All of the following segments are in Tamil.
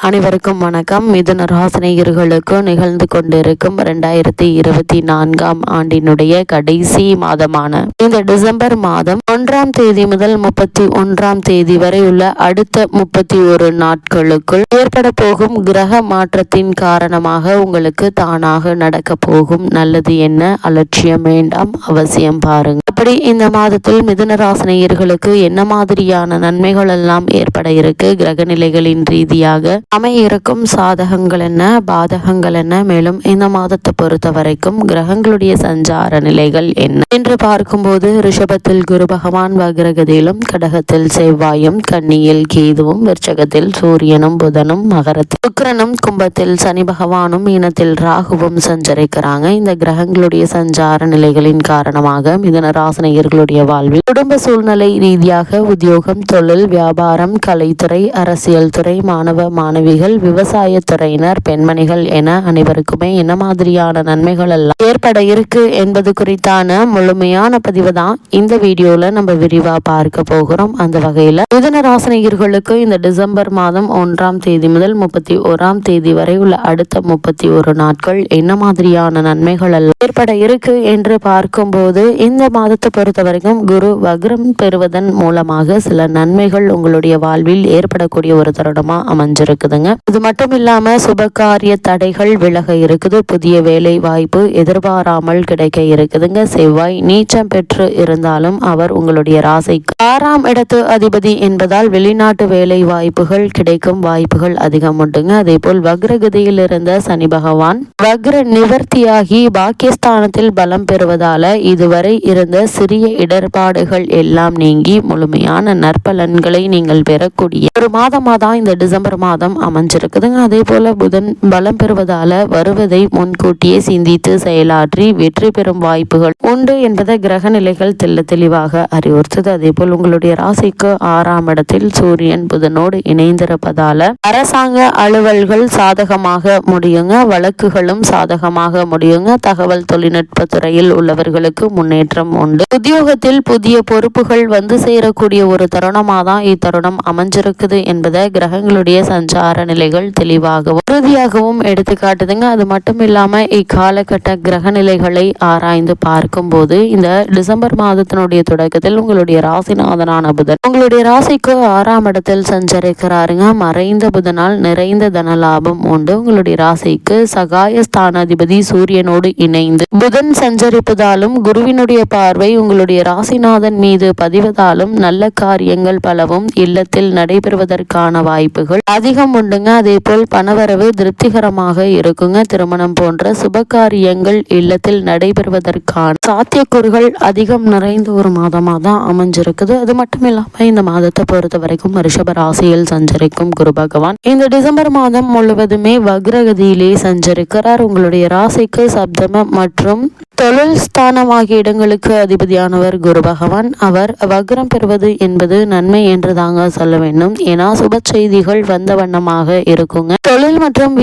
அனைவருக்கும் வணக்கம். மிதுன ராசினியர்களுக்கு நிகழ்ந்து கொண்டிருக்கும் 2024 ஆண்டினுடைய கடைசி மாதமான இந்த டிசம்பர் மாதம் 1ஆம் தேதி முதல் 31ஆம் தேதி வரை உள்ள அடுத்த 31 நாட்களுக்குள் ஏற்பட போகும் கிரக மாற்றத்தின் காரணமாக உங்களுக்கு தானாக நடக்க போகும் நல்லது என்ன, அலட்சியம் வேண்டாம், அவசியம் பாருங்க. அப்படி இந்த மாதத்தில் மிதுன ராசினியர்களுக்கு என்ன மாதிரியான நன்மைகள் எல்லாம் ஏற்பட இருக்கு, கிரக நிலைகளின் ரீதியாக அமையிருக்கும் சாதகங்கள் என்ன, பாதகங்கள் என்ன, மேலும் இந்த மாதத்தை பொறுத்த வரைக்கும் கிரகங்களுடைய சஞ்சார நிலைகள் என்ன என்று பார்க்கும்போது ரிஷபத்தில் குரு பகவான் வக்ரகதியிலும், கடகத்தில் செவ்வாயும், கன்னியில் கேதுவும், விருச்சகத்தில் சூரியனும் புதனும், மகரத்தில் சுக்கிரனும், கும்பத்தில் சனி பகவானும், மீனத்தில் ராகுவும் சஞ்சரிக்கிறாங்க. இந்த கிரகங்களுடைய சஞ்சார நிலைகளின் காரணமாக மிதுன ராசினியர்களுடைய வாழ்வில் குடும்ப சூழ்நிலை ரீதியாக உத்தியோகம், தொழில், வியாபாரம், கலைத்துறை, அரசியல் துறை, மாணவ மாணவிகள், விவசாயத்துறையினர், பெண்மணிகள் என அனைவருக்குமே என்ன மாதிரியான நன்மைகள் எல்லாம் ஏற்பட இருக்கு என்பது குறித்தான முழுமையான பதிவு தான் இந்த வீடியோல நம்ம விரிவா பார்க்க போகிறோம். அந்த வகையில மிதுன ராசினியர்களுக்கு இந்த டிசம்பர் மாதம் 1ஆம் தேதி முதல் 31ஆம் தேதி வரை உள்ள அடுத்த 31 நாட்கள் என்ன மாதிரியான நன்மைகள் எல்லாம் ஏற்பட இருக்கு என்று பார்க்கும்போது இந்த மாதத்தை பொறுத்த வரைக்கும் குரு வக்ரம் பெறுவதன் மூலமாக சில நன்மைகள் உங்களுடைய வாழ்வில் ஏற்படக்கூடிய ஒரு தருணமா அமைஞ்சிருக்குதுங்க. இது மட்டும் இல்லாம சுபகாரிய தடைகள் விலக இருக்குது, புதிய வேலை வாய்ப்பு எதிர்பாராமல் கிடைக்க இருக்குதுங்க. செவ்வாய் நீச்சம் பெற்று இருந்தாலும் அவர் உங்களுடைய ராசிக்கு 6ஆம் இடத்து அதிபதி என்பதால் வெளிநாட்டு வேலை வாய்ப்புகள் கிடைக்கும் வாய்ப்புகள் அதிகம் உண்டுங்க. அதே போல் வக்ரகதியில் இருந்த சனி பகவான் வக்ர நிவர்த்தியாகி பாக்கியஸ்தானத்தில் பலம் பெறுவதால இதுவரை இருந்த சிறிய இடர்பாடுகள் எல்லாம் நீங்கி முழுமையான நற்பலன்களை நீங்கள் பெறக்கூடிய ஒரு மாதமா தான் இந்த டிசம்பர் மாதம் அமைஞ்சிருக்குதுங்க. அதே போல புதன் பலம் பெறுவதால வருவதை முன்கூட்டியே சிந்தித்து செயலாற்றி வெற்றி பெறும் வாய்ப்புகள் உண்டு என்பதை கிரக நிலைகள் தெளிவாக அறிவுறுத்தது. அதே போல் உங்களுடைய ராசிக்கு 6ஆம் இடத்தில் சூரியன் புதனோடு இணைந்திருப்பதால அரசாங்க அலுவல்கள் சாதகமாக முடியுங்க, வழக்குகளும் சாதகமாக முடியுங்க. தகவல் தொழில்நுட்ப துறையில் உள்ளவர்களுக்கு முன்னேற்றம் உண்டு. உத்தியோகத்தில் புதிய பொறுப்புகள் வந்து சேரக்கூடிய ஒரு தருணமாக தான் இத்தருணம் அமைஞ்சிருக்குது என்பதை கிரகங்களுடைய சஞ்சார நிலைகள் தெளிவாகவும் உறுதியாகவும் எடுத்து காட்டுதுங்க. அது மட்டும் இல்லாம இக்காலகட்ட கிரக நிலைகளை ஆராய்ந்து பார்க்கும் போது இந்த டிசம்பர் மாதத்தினுடைய தொடக்கத்தில் உங்களுடைய ராசிநாதனான புதன் உங்களுடைய ராசிக்கு 6ஆம் இடத்தில் சஞ்சரிக்கிறாருங்க. மறைந்த புதனால் நிறைந்த தன லாபம் உண்டு. உங்களுடைய ராசிக்கு சகாய ஸ்தானாதிபதி சூரியனோடு இணைந்து புதன் சஞ்சரிப்பதாலும் குருவினுடைய பார்வை உங்களுடைய ராசிநாதன் மீது பதிவதாலும் நல்ல காரியங்கள் பலவும் இல்லத்தில் நடைபெறுவதற்கான வாய்ப்புகள் அதிகம் உண்டுங்க. அதே போல் பணவரவு திருப்திகரமாக இருக்குங்க. திருமணம் போன்ற சுபகாரியங்கள் இல்லத்தில் நடைபெறுவதற்கான சாத்தியக்கூறுகள் அதிகம் நிறைந்த ஒரு மாதமா தான் அமைஞ்சிருக்குது. அது மட்டும் இல்லாம இந்த மாதத்தை பொறுத்த வரைக்கும் ரிஷப ராசியில் சஞ்சரிக்கும் குரு பகவான் இந்த டிசம்பர் மாதம் முழுவதுமே வக்ரகதியிலே சஞ்சரிக்கிறார். உங்களுடைய ராசிக்கு சப்தம மற்றும் தொழில் ஸ்தானம் ஆகிய இடங்களுக்கு அதிபதியானவர் குரு பகவான். அவர் வக்ரம் பெறுவது என்பது நன்மை என்று தாங்க சொல்ல வேண்டும். ஏன்னா சுப செய்திகள் வந்த வண்ணமாக இருக்குங்க. தொழில் மற்றும்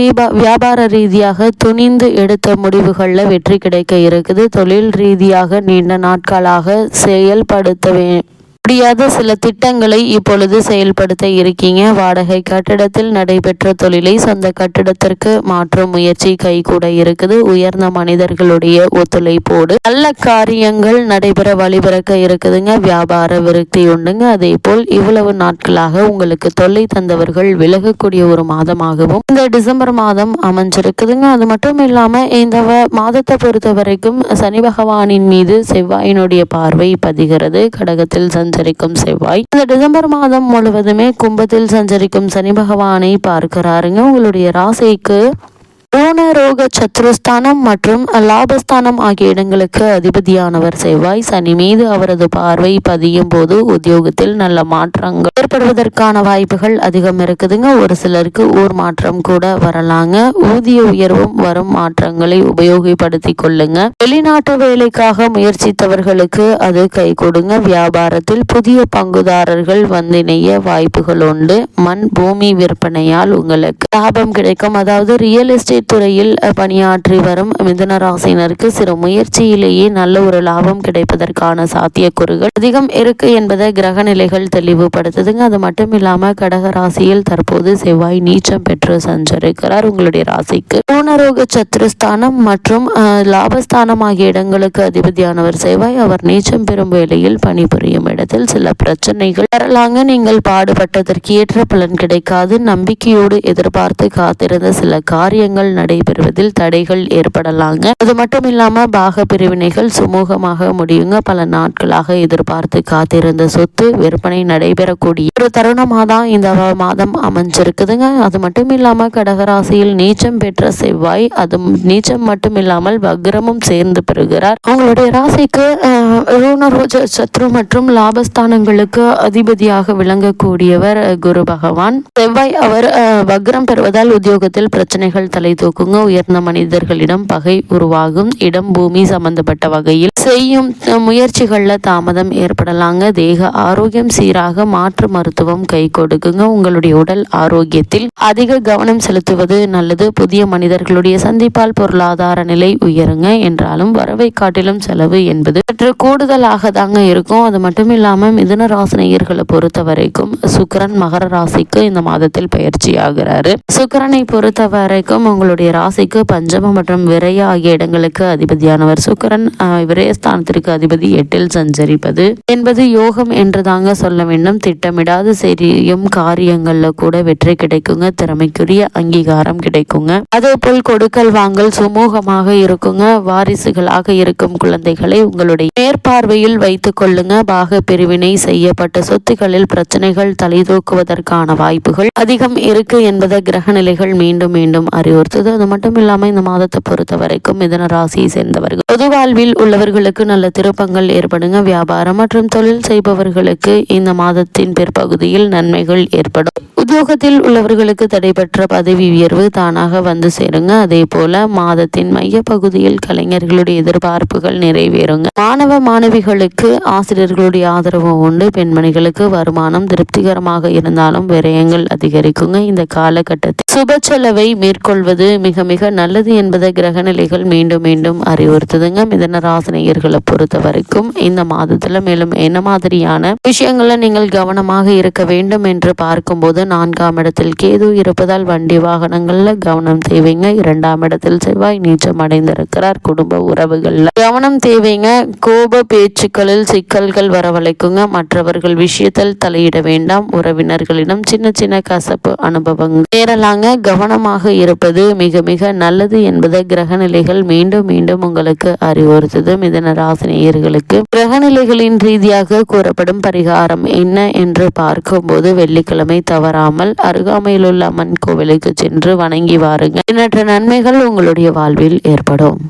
வியாபார ரீதியாக துணிந்து எடுத்த முடிவுகள்ல வெற்றி கிடைக்க இருக்குது. தொழில் ரீதியாக நீண்ட நாட்களாக செயல்படுத்த முடியாத சில திட்டங்களை இப்பொழுது செயல்படுத்த இருக்கீங்க. வாடகை கட்டிடத்தில் நடைபெற்ற தொழிலை சொந்த கட்டிடத்திற்கு மாற்றும் முயற்சி கைகூட இருக்குது. உயர்ந்த மனிதர்களுடைய ஒத்துழைப்போடு நல்ல காரியங்கள் நடைபெற வழிபிறக்க இருக்குதுங்க. வியாபார விருத்தி உண்டுங்க. அதே போல் இவ்வளவு நாட்களாக உங்களுக்கு தொல்லை தந்தவர்கள் விலகக்கூடிய ஒரு மாதமாகவும் இந்த டிசம்பர் மாதம் அமைஞ்சிருக்குதுங்க. அது மட்டும் இல்லாம இந்த மாதத்தை பொறுத்த வரைக்கும் சனி பகவானின் மீது செவ்வாயினுடைய பார்வை பதிகிறது. கடகத்தில் சஞ்சரிக்கும் செவ்வாய் இந்த டிசம்பர் மாதம் முழுவதுமே கும்பத்தில் சஞ்சரிக்கும் சனி பகவானை பார்க்கிறாருங்க. உங்களுடைய ராசிக்கு ரோக சத்ருஸ்தானம் மற்றும் லாபஸ்தானம் ஆகிய இடங்களுக்கு அதிபதியானவர் செவ்வாய். சனி மீது அவரது பார்வை பதியும் போது உத்தியோகத்தில் நல்ல மாற்றங்கள் ஏற்படுவதற்கான வாய்ப்புகள் அதிகம் இருக்குதுங்க. ஒரு சிலருக்கு ஊர் மாற்றம் கூட வரலாங்க. ஊதிய உயர்வும் வரும் மாற்றங்களை உபயோகப்படுத்தி கொள்ளுங்க. வெளிநாட்டு வேலைக்காக முயற்சித்தவர்களுக்கு அது கை கொடுங்க. வியாபாரத்தில் புதிய பங்குதாரர்கள் வந்து இணைய வாய்ப்புகள் உண்டு. மண் பூமி விற்பனையால் உங்களுக்கு லாபம் கிடைக்கும். அதாவது ரியல் எஸ்டேட் துறையில் பணியாற்றி வரும் மிதுன ராசினருக்கு சிறு முயற்சியிலேயே நல்ல ஒரு லாபம் கிடைப்பதற்கான சாத்தியக்கூறுகள் அதிகம் இருக்கு என்பதை கிரக நிலைகள் தெளிவுபடுத்துதுங்க. அது மட்டும் இல்லாம கடக ராசியில் தற்போது செவ்வாய் நீச்சம் பெற்று சஞ்சரிக்கிறார். உங்களுடைய ராசிக்கு பூனரோக சத்ருஸ்தானம் மற்றும் லாபஸ்தானம் ஆகிய இடங்களுக்கு அதிபதியானவர் செவ்வாய். அவர் நீச்சம் பெறும் வேளையில் பணிபுரியும் இடத்தில் சில பிரச்சனைகள் வரலாங்க. நீங்கள் பாடுபட்டதற்கு ஏற்ற பலன் கிடைக்காது. நம்பிக்கையோடு எதிர்பார்த்து காத்திருந்த சில காரியங்கள் நடைபெறுவதில் தடைகள் ஏற்படலாங்க. அது மட்டும் இல்லாம பாக பிரிவினைகள் சுமூகமாக முடியுங்க. பல நாட்களாக எதிர்பார்த்து காத்திருந்த சொத்து விற்பனை நடைபெறக்கூடிய ஒரு தருணமாக தான் இந்த மாதம் அமைஞ்சிருக்குதுங்க. அது மட்டும் இல்லாம கடகராசியில் நீச்சம் பெற்ற செவ்வாய் அது நீச்சம் மட்டும் இல்லாமல் வக்ரமும் சேர்ந்து பெறுகிறார். உங்களுடைய ராசிக்கு ருணரோஜ சத்ரு மற்றும் லாபஸ்தானங்களுக்கு அதிபதியாக விளங்கக்கூடியவர் குரு பகவான். செவ்வாய் அவர் வக்ரம் பெறுவதால் உத்தியோகத்தில் பிரச்சனைகள் தலை தூக்குங்க. உயர்ந்த மனிதர்களிடம் பகை உருவாகும். இடம் பூமி சம்பந்தப்பட்ட வகையில் செய்யும் முயற்சிகள்ல தாமதம் ஏற்படலாங்க. தேக ஆரோக்கியம் சீராக மாற்று மருத்துவம் கை கொடுக்குங்க. உங்களுடைய உடல் ஆரோக்கியத்தில் அதிக கவனம் செலுத்துவது நல்லது. புதிய மனிதர்களுடைய சந்திப்பால் பொருளாதார நிலை உயருங்க. என்றாலும் வரவை காட்டிலும் செலவு என்பது சற்று கூடுதலாக தாங்க இருக்கும். அது மட்டும் இல்லாம மிதுன ராசினியர்களை பொறுத்த வரைக்கும் சுக்கிரன் மகர ராசிக்கு இந்த மாதத்தில் பயிற்சி ஆகிறாரு. சுக்கிரனை பொறுத்த வரைக்கும் உங்களுடைய ராசிக்கு பஞ்சம மற்றும் விரய ஆகிய இடங்களுக்கு அதிபதியானவர் சுக்கிரன். விரயஸ்தானத்திற்கு அதிபதி 8ல் சஞ்சரிப்பது என்பது யோகம் என்று தாங்க சொல்ல வேண்டும். திட்டமிடாது செய்யும் காரியங்கள்ல கூட வெற்றி கிடைக்குங்க. திறமைக்குரிய அங்கீகாரம் கிடைக்குங்க. அதே போல் கொடுக்கல் வாங்கல் சுமூகமாக இருக்குங்க. வாரிசுகளாக இருக்கும் குழந்தைகளை உங்களுடைய மேற்பார்வையில் வைத்துக் கொள்ளுங்க. பாக பிரிவினை செய்யப்பட்ட சொத்துக்களில் பிரச்சனைகள் தலை தூக்குவதற்கான வாய்ப்புகள் அதிகம் இருக்கு என்பதை கிரக நிலைகள் மீண்டும் மீண்டும் அறிவுறுத்துது. அது மட்டும் இல்லாம இந்த மாதத்தை பொறுத்த வரைக்கும் மிதுன ராசியை சேர்ந்தவர்கள் பொது வாழ்வில் உள்ளவர்களுக்கு நல்ல திருப்பங்கள் ஏற்படுங்க. வியாபாரம் மற்றும் தொழில் செய்பவர்களுக்கு இந்த மாதத்தின் பிற்பகுதியில் நன்மைகள் ஏற்படும். உத்தியோகத்தில் உள்ளவர்களுக்கு தடைபெற்ற பதவி உயர்வு தானாக வந்து சேருங்க. அதே போல மாதத்தின் மைய பகுதியில் கலைஞர்களுடைய எதிர்பார்ப்புகள் நிறைவேறுங்க. மாணவ மாணவிகளுக்கு ஆசிரியர்களுடைய ஆதரவு உண்டு. பெண்மணிகளுக்கு வருமானம் திருப்திகரமாக இருந்தாலும் விரயங்கள் அதிகரிக்குங்க. இந்த காலகட்டத்தில் சுப செலவை மேற்கொள்வது மிக மிக நல்லது என்பதை கிரக நிலைகள் மீண்டும் மீண்டும் அறிவுறுத்துதுங்க. மிதுன ராசினியர்களை பொறுத்த வரைக்கும் இந்த மாதத்துல மேலும் என்ன மாதிரியான விஷயங்களை நீங்கள் கவனமாக இருக்க வேண்டும் என்று பார்க்கும்போது 4ஆம் இடத்தில் கேது இருப்பதால் வண்டி வாகனங்கள்ல கவனம் தேவைங்க. 2ஆம் இடத்தில் செவ்வாய் நீச்சம் அடைந்திருக்கிறார். குடும்ப உறவுகள்ல கவனம் தேவைங்க. கோப பேச்சுக்களில் சிக்கல்கள் வரவழைக்குங்க. மற்றவர்கள் விஷயத்தில் தலையிட வேண்டாம். உறவினர்களிடம் சின்ன சின்ன கசப்பு அனுபவங்கள் நேரலாங்க. கவனமாக இருப்பது மிக மிக நல்லது என்பதை கிரக நிலைகள் மீண்டும் மீண்டும் உங்களுக்கு அறிவுறுத்துது. மிதுன ராசினியர்களுக்கு கிரக நிலைகளின் ரீதியாக கூறப்படும் பரிகாரம் என்ன என்று பார்க்கும்போது வெள்ளிக்கிழமை தவறாமல் அருகாமையில் உள்ள அம்மன் கோவிலுக்கு சென்று வணங்கி வாருங்க. எண்ணற்ற நன்மைகள் உங்களுடைய வாழ்வில் ஏற்படும்.